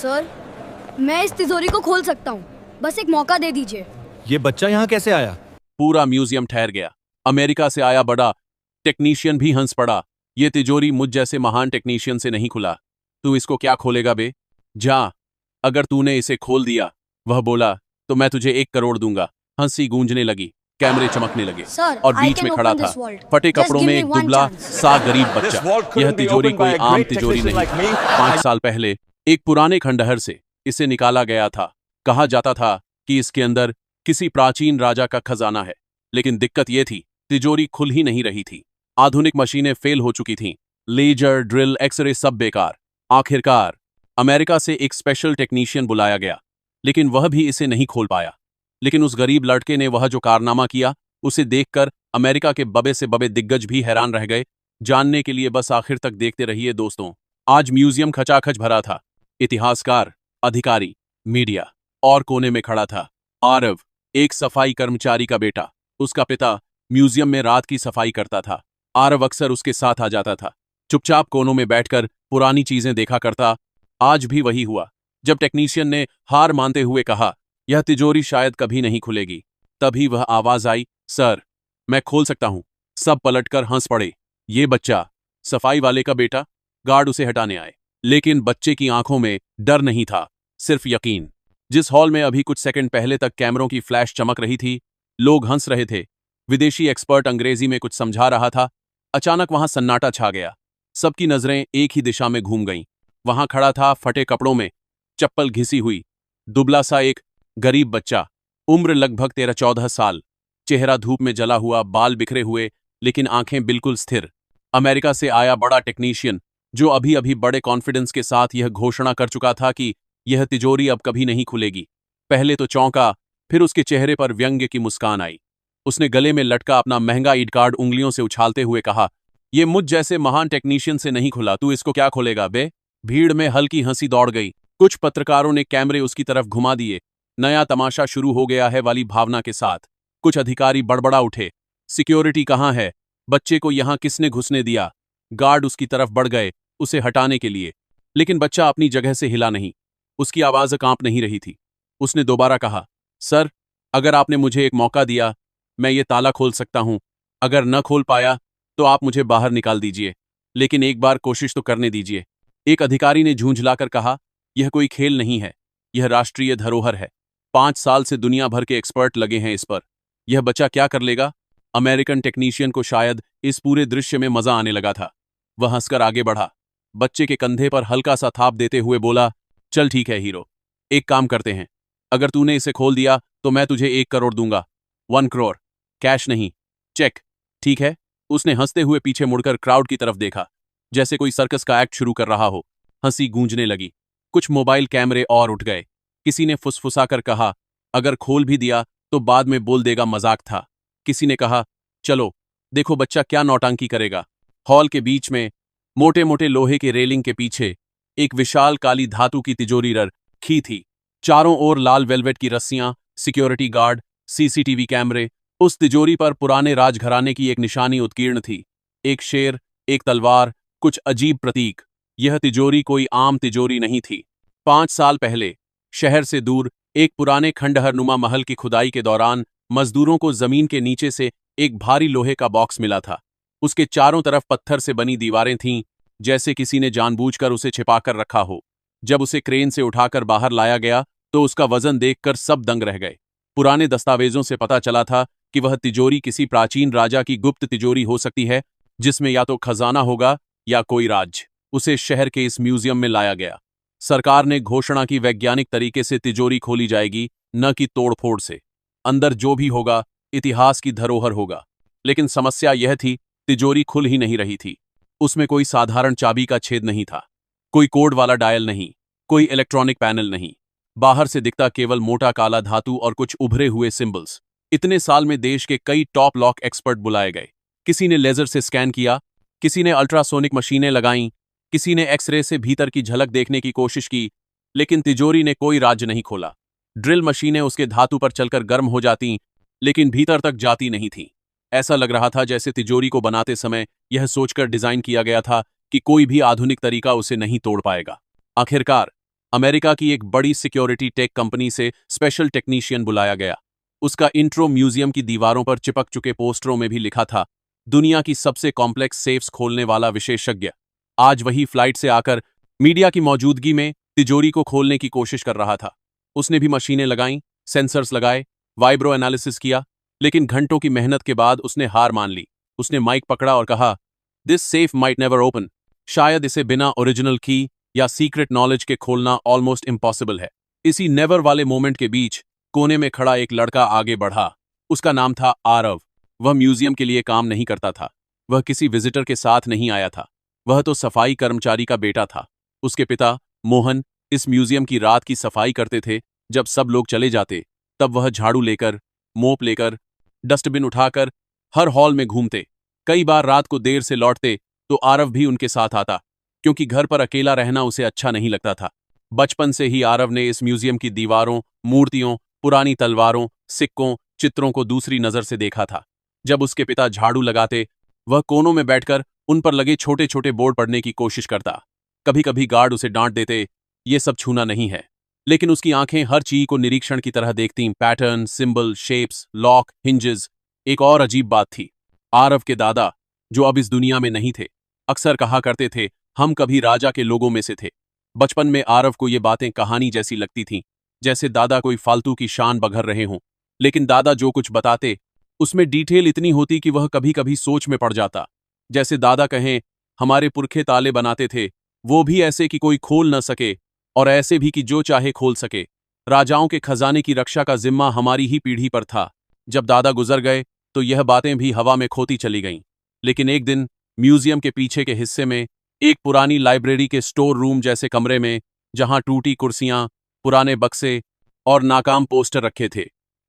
Sir, मैं इस तिजोरी को खोल सकता हूँ, बस एक मौका दे दीजिए। ये बच्चा यहाँ कैसे आया? पूरा म्यूजियम ठहर गया। अमेरिका से आया बड़ा टेक्नीशियन भी हंस पड़ा। ये तिजोरी मुझ जैसे महान टेक्नीशियन से नहीं खुला। तू इसको क्या खोलेगा बे? जा, अगर तूने इसे खोल दिया, वह बोला, तो मैं तुझे 1 करोड़ दूंगा। हंसी गूंजने लगी, कैमरे चमकने लगे Sir, और I बीच can में खड़ा open था this vault. फटे Just कपड़ों give में me एक one दुबला chance. सा गरीब This बच्चा। vault couldn't यह be तिजोरी opened by कोई a आम great तिजोरी technician नहीं। like me. 5 साल पहले एक पुराने खंडहर से इसे निकाला गया था। कहा जाता था कि इसके अंदर किसी प्राचीन राजा का खजाना है, लेकिन दिक्कत यह थी, तिजोरी खुल ही नहीं रही थी। आधुनिक मशीनें फेल हो चुकी थीं, लेजर, ड्रिल, एक्सरे सब बेकार। आखिरकार अमेरिका से एक स्पेशल टेक्नीशियन बुलाया गया, लेकिन वह भी इसे नहीं खोल पाया। लेकिन उस गरीब लड़के ने वह जो कारनामा किया, उसे देखकर अमेरिका के बबे से बबे दिग्गज भी हैरान रह गए। जानने के लिए बस आखिर तक देखते रहिए दोस्तों। आज म्यूजियम खचाखच भरा था। इतिहासकार, अधिकारी, मीडिया और कोने में खड़ा था आरव, एक सफाई कर्मचारी का बेटा। उसका पिता म्यूजियम में रात की सफाई करता था। आरव अक्सर उसके साथ आ जाता था, चुपचाप कोनों में बैठकर पुरानी चीजें देखा करता। आज भी वही हुआ। जब टेक्नीशियन ने हार मानते हुए कहा, यह तिजोरी शायद कभी नहीं खुलेगी, तभी वह आवाज आई, सर, मैं खोल सकता हूं। सब पलटकर हंस पड़े। ये बच्चा, सफाई वाले का बेटा? गार्ड उसे हटाने आए, लेकिन बच्चे की आंखों में डर नहीं था, सिर्फ यकीन। जिस हॉल में अभी कुछ सेकंड पहले तक कैमरों की फ्लैश चमक रही थी, लोग हंस रहे थे, विदेशी एक्सपर्ट अंग्रेजी में कुछ समझा रहा था, अचानक वहां सन्नाटा छा गया। सबकी नजरें एक ही दिशा में घूम गईं। वहां खड़ा था फटे कपड़ों में, चप्पल घिसी हुई, दुबला सा एक गरीब बच्चा, उम्र लगभग 13-14 साल, चेहरा धूप में जला हुआ, बाल बिखरे हुए, लेकिन आंखें बिल्कुल स्थिर। अमेरिका से आया बड़ा टेक्नीशियन, जो अभी अभी बड़े कॉन्फिडेंस के साथ यह घोषणा कर चुका था कि यह तिजोरी अब कभी नहीं खुलेगी। पहले तो चौंका, फिर उसके चेहरे पर व्यंग्य की मुस्कान आई। उसने गले में लटका अपना महंगा ईड कार्ड उंगलियों से उछालते हुए कहा, यह मुझ जैसे महान टेक्नीशियन से नहीं खुला, तू इसको क्या खोलेगा बे? भीड़ में हल्की हंसी दौड़ गई। कुछ पत्रकारों ने कैमरे उसकी तरफ घुमा दिए। नया तमाशा शुरू हो गया है वाली भावना के साथ। कुछ अधिकारी बड़बड़ा उठे, सिक्योरिटी कहाँ है? बच्चे को यहां किसने घुसने दिया? गार्ड उसकी तरफ बढ़ गए उसे हटाने के लिए, लेकिन बच्चा अपनी जगह से हिला नहीं। उसकी आवाज कांप नहीं रही थी। उसने दोबारा कहा, सर, अगर आपने मुझे एक मौका दिया, मैं ये ताला खोल सकता हूं। अगर न खोल पाया तो आप मुझे बाहर निकाल दीजिए, लेकिन एक बार कोशिश तो करने दीजिए। एक अधिकारी ने झूंझलाकर कहा, यह कोई खेल नहीं है, यह राष्ट्रीय धरोहर है। 5 साल से दुनिया भर के एक्सपर्ट लगे हैं इस पर। यह बच्चा क्या कर लेगा? अमेरिकन टेक्नीशियन को शायद इस पूरे दृश्य में मजा आने लगा था। वह हंसकर आगे बढ़ा, बच्चे के कंधे पर हल्का सा थाप देते हुए बोला, चल ठीक है हीरो, एक काम करते हैं, अगर तूने इसे खोल दिया तो मैं तुझे 1 करोड़ दूंगा। 1 करोड़, कैश नहीं, चेक, ठीक है? उसने हंसते हुए पीछे मुड़कर क्राउड की तरफ देखा, जैसे कोई सर्कस का एक्ट शुरू कर रहा हो। हंसी गूंजने लगी। कुछ मोबाइल कैमरे और उठ गए। किसी ने फुसफुसाकर कहा, अगर खोल भी दिया तो बाद में बोल देगा मजाक था। किसी ने कहा, चलो देखो बच्चा क्या नौटंकी करेगा। हॉल के बीच में मोटे मोटे लोहे के रेलिंग के पीछे एक विशाल काली धातु की तिजोरी रखी थी। चारों ओर लाल वेलवेट की रस्सियां, सिक्योरिटी गार्ड, सीसीटीवी कैमरे। उस तिजोरी पर पुराने राजघराने की एक निशानी उत्कीर्ण थी, एक शेर, एक तलवार, कुछ अजीब प्रतीक। यह तिजोरी कोई आम तिजोरी नहीं थी। 5 साल पहले शहर से दूर एक पुराने खंडहरनुमा महल की खुदाई के दौरान मजदूरों को जमीन के नीचे से एक भारी लोहे का बॉक्स मिला था। उसके चारों तरफ पत्थर से बनी दीवारें थीं, जैसे किसी ने जानबूझकर उसे छिपाकर रखा हो। जब उसे क्रेन से उठाकर बाहर लाया गया तो उसका वजन देखकर सब दंग रह गए। पुराने दस्तावेजों से पता चला था कि वह तिजोरी किसी प्राचीन राजा की गुप्त तिजोरी हो सकती है, जिसमें या तो खजाना होगा या कोई राज। उसे शहर के इस म्यूजियम में लाया गया। सरकार ने घोषणा की वैज्ञानिक तरीके से तिजोरी खोली जाएगी, न कि तोड़फोड़ से। अंदर जो भी होगा इतिहास की धरोहर होगा। लेकिन समस्या यह थी, तिजोरी खुल ही नहीं रही थी। उसमें कोई साधारण चाबी का छेद नहीं था, कोई कोड वाला डायल नहीं, कोई इलेक्ट्रॉनिक पैनल नहीं। बाहर से दिखता केवल मोटा काला धातु और कुछ उभरे हुए सिंबल्स। इतने साल में देश के कई टॉप लॉक एक्सपर्ट बुलाए गए। किसी ने लेजर से स्कैन किया, किसी ने अल्ट्रासोनिक मशीनें लगाईं, किसी ने एक्सरे से भीतर की झलक देखने की कोशिश की, लेकिन तिजोरी ने कोई राज नहीं खोला। ड्रिल मशीनें उसके धातु पर चलकर गर्म हो जातीं, लेकिन भीतर तक जाती नहीं थीं। ऐसा लग रहा था जैसे तिजोरी को बनाते समय यह सोचकर डिजाइन किया गया था कि कोई भी आधुनिक तरीका उसे नहीं तोड़ पाएगा। आखिरकार अमेरिका की एक बड़ी सिक्योरिटी टेक कंपनी से स्पेशल टेक्नीशियन बुलाया गया। उसका इंट्रो म्यूजियम की दीवारों पर चिपक चुके पोस्टरों में भी लिखा था, दुनिया की सबसे कॉम्प्लेक्स सेफ्स खोलने वाला विशेषज्ञ। आज वही फ्लाइट से आकर मीडिया की मौजूदगी में तिजोरी को खोलने की कोशिश कर रहा था। उसने भी मशीनें लगाईं, सेंसर्स लगाए, वाइब्रो एनालिसिस किया, लेकिन घंटों की मेहनत के बाद उसने हार मान ली। उसने माइक पकड़ा और कहा, this safe might never open. शायद इसे बिना ओरिजिनल की या सीक्रेट नॉलेज के खोलना ऑलमोस्ट इम्पॉसिबल है। इसी नेवर वाले मोमेंट के बीच कोने में खड़ा एक लड़का आगे बढ़ा। उसका नाम था आरव। वह म्यूजियम के लिए काम नहीं करता था। वह किसी विजिटर के साथ नहीं आया था। वह तो सफाई कर्मचारी का बेटा था। उसके पिता मोहन इस म्यूजियम की रात की सफाई करते थे। जब सब लोग चले जाते तब वह झाड़ू लेकर, मोप लेकर, डस्टबिन उठाकर हर हॉल में घूमते। कई बार रात को देर से लौटते तो आरव भी उनके साथ आता, क्योंकि घर पर अकेला रहना उसे अच्छा नहीं लगता था। बचपन से ही आरव ने इस म्यूजियम की दीवारों, मूर्तियों, पुरानी तलवारों, सिक्कों, चित्रों को दूसरी नजर से देखा था। जब उसके पिता झाड़ू लगाते, वह कोनों में बैठकर उन पर लगे छोटे छोटे बोर्ड पढ़ने की कोशिश करता। कभी कभी गार्ड उसे डांट देते, ये सब छूना नहीं है, लेकिन उसकी आंखें हर चीज को निरीक्षण की तरह देखतीं। Pattern, symbol, shapes, lock, hinges. एक और अजीब बात थी, आरव के दादा, जो अब इस दुनिया में नहीं थे, अक्सर कहा करते थे, हम कभी राजा के लोगों में से थे। बचपन में आरव को ये बातें कहानी जैसी लगती थीं, जैसे दादा कोई फालतू की शान बघर रहे हों। लेकिन दादा जो कुछ बताते उसमें डिटेल इतनी होती कि वह कभी कभी सोच में पड़ जाता। जैसे दादा कहें, हमारे पुरखे ताले बनाते थे, वो भी ऐसे कि कोई खोल न सके, और ऐसे भी कि जो चाहे खोल सके। राजाओं के खजाने की रक्षा का जिम्मा हमारी ही पीढ़ी पर था। जब दादा गुजर गए तो यह बातें भी हवा में खोती चली गईं। लेकिन एक दिन म्यूजियम के पीछे के हिस्से में, एक पुरानी लाइब्रेरी के स्टोर रूम जैसे कमरे में, जहां टूटी कुर्सियां, पुराने बक्से और नाकाम पोस्टर रखे थे,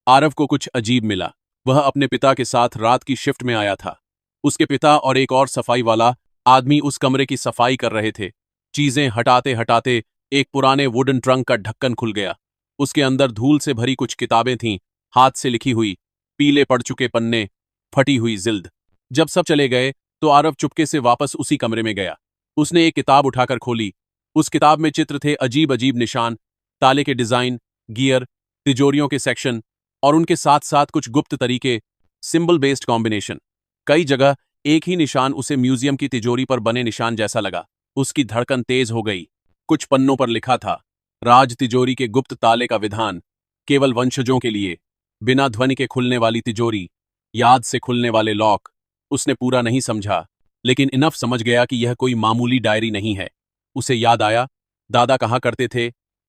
आरव को कुछ अजीब मिला। वह अपने पिता के साथ रात की शिफ्ट में आया था। उसके पिता और एक और सफाई वाला आदमी उस कमरे की सफाई कर रहे थे। चीजें हटाते हटाते एक पुराने वुडन ट्रंक का ढक्कन खुल गया। उसके अंदर धूल से भरी कुछ किताबें थीं, हाथ से लिखी हुई, पीले पड़ चुके पन्ने, फटी हुई जिल्द। जब सब चले गए तो आरव चुपके से वापस उसी कमरे में गया। उसने एक किताब उठाकर खोली। उस किताब में चित्र थे, अजीब अजीब निशान, ताले के डिजाइन, गियर, तिजोरियों के सेक्शन, और उनके साथ साथ कुछ गुप्त तरीके, सिंबल बेस्ड कॉम्बिनेशन। कई जगह एक ही निशान उसे म्यूजियम की तिजोरी पर बने निशान जैसा लगा। उसकी धड़कन तेज हो गई। कुछ पन्नों पर लिखा था, राज तिजोरी के गुप्त ताले का विधान, केवल वंशजों के लिए, बिना ध्वनि के खुलने वाली तिजोरी, याद से खुलने वाले लॉक। उसने पूरा नहीं समझा, लेकिन इनफ समझ गया कि यह कोई मामूली डायरी नहीं है। उसे याद आया, दादा कहा करते थे,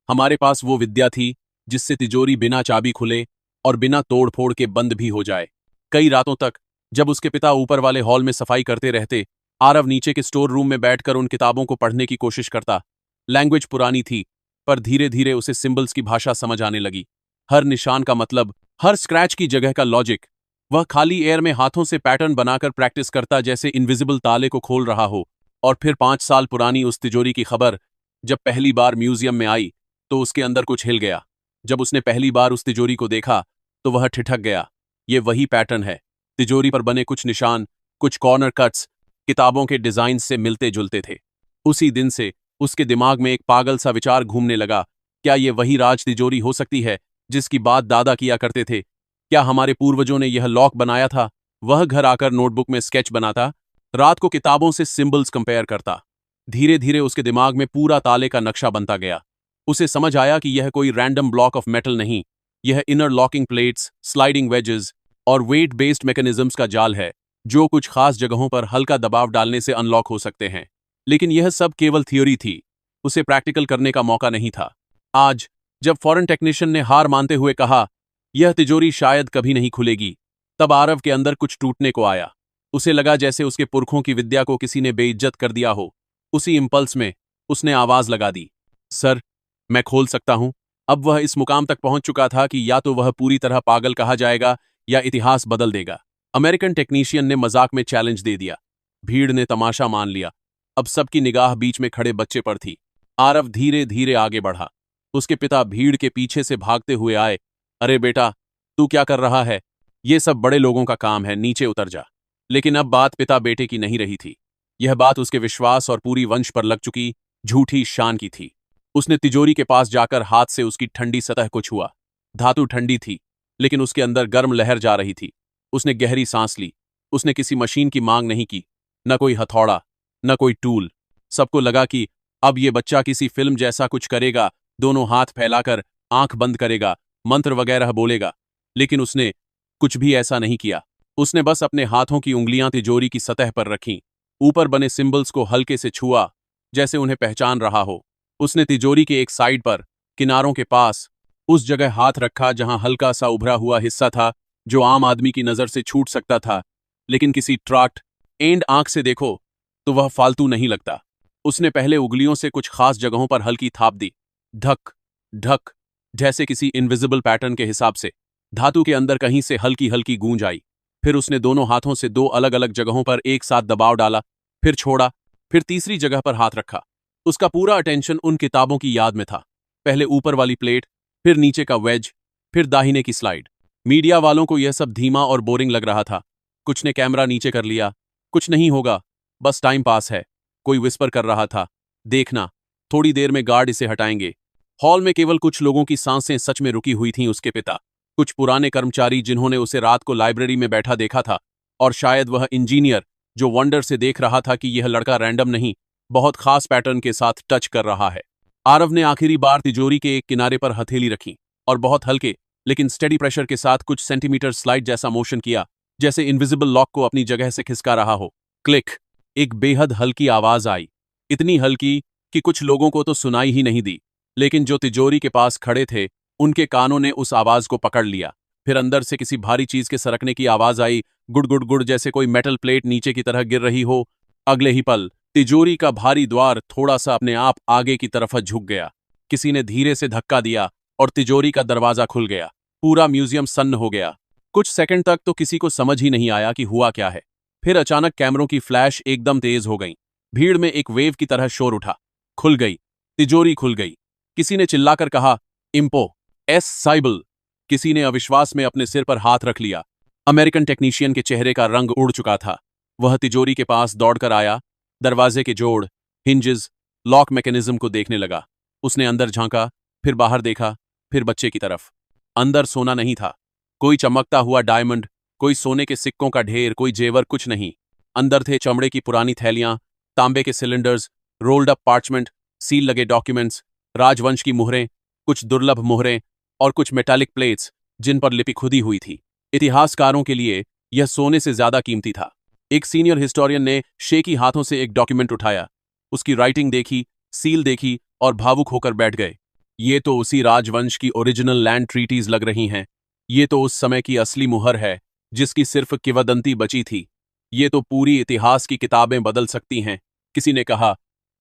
हमारे पास वो विद्या थी जिससे तिजोरी बिना चाबी खुले और बिना तोड़ फोड़ के बंद भी हो जाए। कई रातों तक जब उसके पिता ऊपर वाले हॉल में सफाई करते रहते, आरव नीचे के स्टोर रूम में बैठकर उन किताबों को पढ़ने की कोशिश करता। लैंग्वेज पुरानी थी, पर धीरे धीरे उसे सिंबल्स की भाषा समझ आने लगी। हर निशान का मतलब, हर स्क्रैच की जगह का लॉजिक। वह खाली एयर में हाथों से पैटर्न बनाकर प्रैक्टिस करता, जैसे इनविजिबल ताले को खोल रहा हो। और फिर 5 साल पुरानी उस तिजोरी की खबर जब पहली बार म्यूजियम में आई तो उसके अंदर कुछ हिल गया। जब उसने पहली बार उस तिजोरी को देखा तो वह ठिठक गया। ये वही पैटर्न है। तिजोरी पर बने कुछ निशान, कुछ कॉर्नर कट्स, किताबों के डिजाइन से मिलते जुलते थे। उसी दिन से उसके दिमाग में एक पागल सा विचार घूमने लगा, क्या ये वही राज तिजोरी हो सकती है जिसकी बात दादा किया करते थे? क्या हमारे पूर्वजों ने यह लॉक बनाया था? वह घर आकर नोटबुक में स्केच बनाता, रात को किताबों से सिंबल्स कंपेयर करता। धीरे धीरे उसके दिमाग में पूरा ताले का नक्शा बनता गया। उसे समझ आया कि यह कोई रैंडम ब्लॉक ऑफ मेटल नहीं, यह inner locking plates, sliding wages और वेट बेस्ड मैकेनिज्म्स का जाल है, जो कुछ खास जगहों पर हल्का दबाव डालने से अनलॉक हो सकते हैं। लेकिन यह सब केवल थ्योरी थी, उसे प्रैक्टिकल करने का मौका नहीं था। आज जब फॉरेन टेक्नीशियन ने हार मानते हुए कहा, यह तिजोरी शायद कभी नहीं खुलेगी, तब आरव के अंदर कुछ टूटने को आया। उसे लगा जैसे उसके पुरखों की विद्या को किसी ने बेइज्जत कर दिया हो। उसी इंपल्स में उसने आवाज लगा दी, सर, मैं खोल सकता हूं। अब वह इस मुकाम तक पहुंच चुका था कि या तो वह पूरी तरह पागल कहा जाएगा या इतिहास बदल देगा। अमेरिकन टेक्नीशियन ने मजाक में चैलेंज दे दिया। भीड़ ने तमाशा मान लिया। अब सबकी निगाह बीच में खड़े बच्चे पर थी। आरव धीरे धीरे आगे बढ़ा। उसके पिता भीड़ के पीछे से भागते हुए आए। अरे बेटा, तू क्या कर रहा है? ये सब बड़े लोगों का काम है, नीचे उतर जा। लेकिन अब बात पिता बेटे की नहीं रही थी। यह बात उसके विश्वास और पूरी वंश पर लग चुकी झूठी शान की थी। उसने तिजोरी के पास जाकर हाथ से उसकी ठंडी सतह को छुआ। धातु ठंडी थी, लेकिन उसके अंदर गर्म लहर जा रही थी। उसने गहरी सांस ली। उसने किसी मशीन की मांग नहीं की, न कोई हथौड़ा, न कोई टूल। सबको लगा कि अब ये बच्चा किसी फिल्म जैसा कुछ करेगा, दोनों हाथ फैलाकर आंख बंद करेगा, मंत्र वगैरह बोलेगा। लेकिन उसने कुछ भी ऐसा नहीं किया। उसने बस अपने हाथों की उंगलियां तिजोरी की सतह पर रखीं, ऊपर बने सिंबल्स को हल्के से छुआ, जैसे उन्हें पहचान रहा हो। उसने तिजोरी के एक साइड पर, किनारों के पास, उस जगह हाथ रखा जहां हल्का सा उभरा हुआ हिस्सा था जो आम आदमी की नजर से छूट सकता था, लेकिन किसी ट्रैक्ट एंड आंख से देखो तो वह फालतू नहीं लगता। उसने पहले उंगलियों से कुछ खास जगहों पर हल्की थाप दी, ढक ढक, जैसे किसी इनविजिबल पैटर्न के हिसाब से। धातु के अंदर कहीं से हल्की हल्की गूंज आई। फिर उसने दोनों हाथों से दो अलग अलग जगहों पर एक साथ दबाव डाला, फिर छोड़ा, फिर तीसरी जगह पर हाथ रखा। उसका पूरा अटेंशन उन किताबों की याद में था। पहले ऊपर वाली प्लेट, फिर नीचे का वेज, फिर दाहिने की स्लाइड। मीडिया वालों को यह सब धीमा और बोरिंग लग रहा था। कुछ ने कैमरा नीचे कर लिया, कुछ नहीं होगा, बस टाइम पास है। कोई विस्पर कर रहा था, देखना, थोड़ी देर में गार्ड इसे हटाएंगे। हॉल में केवल कुछ लोगों की सांसें सच में रुकी हुई थीं, उसके पिता, कुछ पुराने कर्मचारी जिन्होंने उसे रात को लाइब्रेरी में बैठा देखा था, और शायद वह इंजीनियर जो वंडर से देख रहा था कि यह लड़का रैंडम नहीं, बहुत खास पैटर्न के साथ टच कर रहा है। आरव ने आखिरी बार तिजोरी के एक किनारे पर हथेली रखी और बहुत हल्के लेकिन स्टेडी प्रेशर के साथ कुछ सेंटीमीटर स्लाइड जैसा मोशन किया, जैसे इनविजिबल लॉक को अपनी जगह से खिसका रहा हो। क्लिक! एक बेहद हल्की आवाज आई, इतनी हल्की कि कुछ लोगों को तो सुनाई ही नहीं दी, लेकिन जो तिजोरी के पास खड़े थे उनके कानों ने उस आवाज को पकड़ लिया। फिर अंदर से किसी भारी चीज के सरकने की आवाज आई, गुड़ गुड़ गुड़, जैसे कोई मेटल प्लेट नीचे की तरह गिर रही हो। अगले ही पल तिजोरी का भारी द्वार थोड़ा सा अपने आप आगे की तरफ झुक गया। किसी ने धीरे से धक्का दिया और तिजोरी का दरवाजा खुल गया। पूरा म्यूजियम सन्न हो गया। कुछ सेकंड तक तो किसी को समझ ही नहीं आया कि हुआ क्या है। फिर अचानक कैमरों की फ्लैश एकदम तेज हो गई। भीड़ में एक वेव की तरह शोर उठा। खुल गई, तिजोरी खुल गई। किसी ने चिल्लाकर कहा, इम्पो एस साइबल। किसी ने अविश्वास में अपने सिर पर हाथ रख लिया। अमेरिकन टेक्नीशियन के चेहरे का रंग उड़ चुका था। वह तिजोरी के पास दौड़कर आया, दरवाजे के जोड़, हिंजेस, लॉक मैकेनिज्म को देखने लगा। उसने अंदर झांका, फिर बाहर देखा, फिर बच्चे की तरफ। अंदर सोना नहीं था, कोई चमकता हुआ डायमंड, कोई सोने के सिक्कों का ढेर, कोई जेवर, कुछ नहीं। अंदर थे चमड़े की पुरानी थैलियां, तांबे के cylinders, rolled up parchment, seal लगे डॉक्यूमेंट्स, राजवंश की मुहरें, कुछ दुर्लभ मुहरें और कुछ मेटालिक प्लेट्स जिन पर लिपि खुदी हुई थी। इतिहासकारों के लिए यह सोने से ज्यादा कीमती था। एक सीनियर हिस्टोरियन ने शेकी हाथों से एक डॉक्यूमेंट उठाया, उसकी राइटिंग देखी, सील देखी और भावुक होकर बैठ गए। ये तो उसी राजवंश की ओरिजिनल लैंड ट्रीटीज लग रही हैं। ये तो उस समय की असली मुहर है जिसकी सिर्फ किंवदंती बची थी। ये तो पूरी इतिहास की किताबें बदल सकती हैं। किसी ने कहा,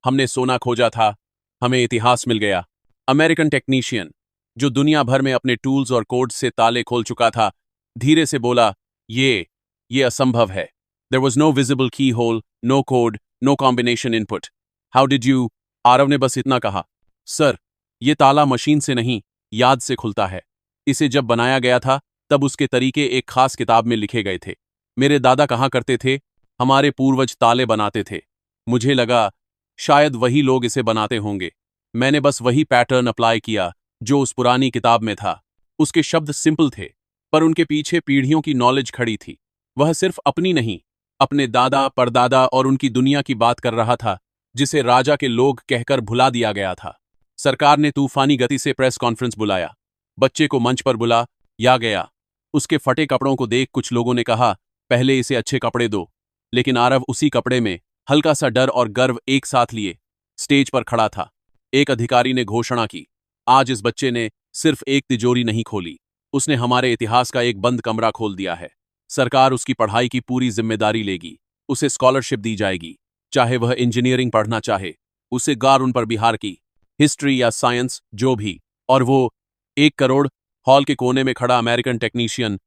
हमने सोना खोजा था, हमें इतिहास मिल गया। अमेरिकन टेक्नीशियन, जो दुनिया भर में अपने टूल्स और कोड्स से ताले खोल चुका था, धीरे से बोला, ये असंभव है। There was no visible keyhole, no code, no combination input. How did you? Aarav ने बस इतना कहा, सर, ये ताला मशीन से नहीं, याद से खुलता है। इसे जब बनाया गया था तब उसके तरीके एक खास किताब में लिखे गए थे। मेरे दादा कहा करते थे, हमारे पूर्वज ताले बनाते थे। मुझे लगा शायद वही लोग इसे बनाते होंगे। मैंने बस वही पैटर्न अप्लाई किया जो उस पुरानी किताब में था। उसके शब्द सिंपल थे, पर उनके पीछे पीढ़ियों की नॉलेज खड़ी थी। वह सिर्फ अपनी नहीं, अपने दादा परदादा और उनकी दुनिया की बात कर रहा था, जिसे राजा के लोग कहकर भुला दिया गया था। सरकार ने तूफानी गति से प्रेस कॉन्फ्रेंस बुलाया। बच्चे को मंच पर बुला या गया। उसके फटे कपड़ों को देख कुछ लोगों ने कहा, पहले इसे अच्छे कपड़े दो। लेकिन आरव उसी कपड़े में, हल्का सा डर और गर्व एक साथ लिए, स्टेज पर खड़ा था। एक अधिकारी ने घोषणा की, आज इस बच्चे ने सिर्फ एक तिजोरी नहीं खोली, उसने हमारे इतिहास का एक बंद कमरा खोल दिया है। सरकार उसकी पढ़ाई की पूरी जिम्मेदारी लेगी। उसे स्कॉलरशिप दी जाएगी, चाहे वह इंजीनियरिंग पढ़ना चाहे। उसे गार पर बिहार की हिस्ट्री या साइंस, जो भी। और वो 1 करोड़ हॉल के कोने में खड़ा अमेरिकन टेक्नीशियन,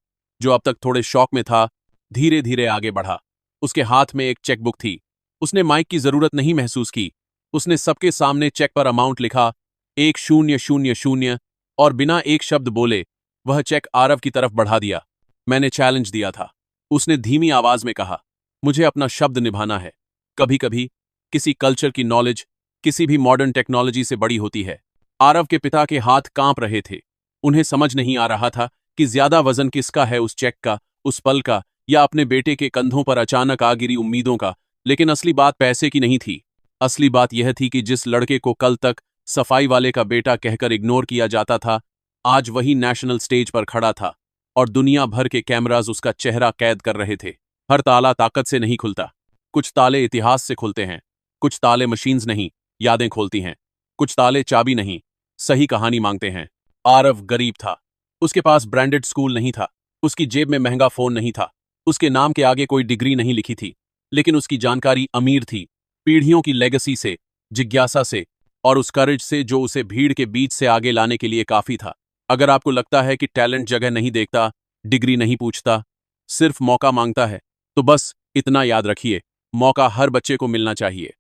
जो अब तक थोड़े शौक में था, धीरे धीरे आगे बढ़ा। उसके हाथ में एक चेकबुक थी। उसने माइक की जरूरत नहीं महसूस की। उसने सबके सामने चेक पर अमाउंट लिखा, 1000, और बिना एक शब्द बोले वह चेक आरव की तरफ बढ़ा दिया। मैंने चैलेंज दिया था, उसने धीमी आवाज में कहा, मुझे अपना शब्द निभाना है। कभी कभी किसी कल्चर की नॉलेज, किसी भी मॉडर्न टेक्नोलॉजी से बड़ी होती है। आरव के पिता के हाथ कांप रहे थे। उन्हें समझ नहीं आ रहा था कि ज्यादा वजन किसका है, उस चेक का, उस पल का, या अपने बेटे के कंधों पर अचानक आ गिरी उम्मीदों का। लेकिन असली बात पैसे की नहीं थी। असली बात यह थी कि जिस लड़के को कल तक सफाई वाले का बेटा कहकर इग्नोर किया जाता था, आज वही नेशनल स्टेज पर खड़ा था और दुनिया भर के कैमराज उसका चेहरा कैद कर रहे थे। हर ताला ताकत से नहीं खुलता। कुछ ताले इतिहास से खुलते हैं। कुछ ताले मशीन्स नहीं, यादें खोलती हैं। कुछ ताले चाबी नहीं, सही कहानी मांगते हैं। आरव गरीब था। उसके पास ब्रांडेड स्कूल नहीं था। उसकी जेब में महंगा फोन नहीं था। उसके नाम के आगे कोई डिग्री नहीं लिखी थी। लेकिन उसकी जानकारी अमीर थी, पीढ़ियों की लेगेसी से, जिज्ञासा से और उस करेज से जो उसे भीड़ के बीच से आगे लाने के लिए काफी था। अगर आपको लगता है कि टैलेंट जगह नहीं देखता, डिग्री नहीं पूछता, सिर्फ मौका मांगता है, तो बस इतना याद रखिए, मौका हर बच्चे को मिलना चाहिए।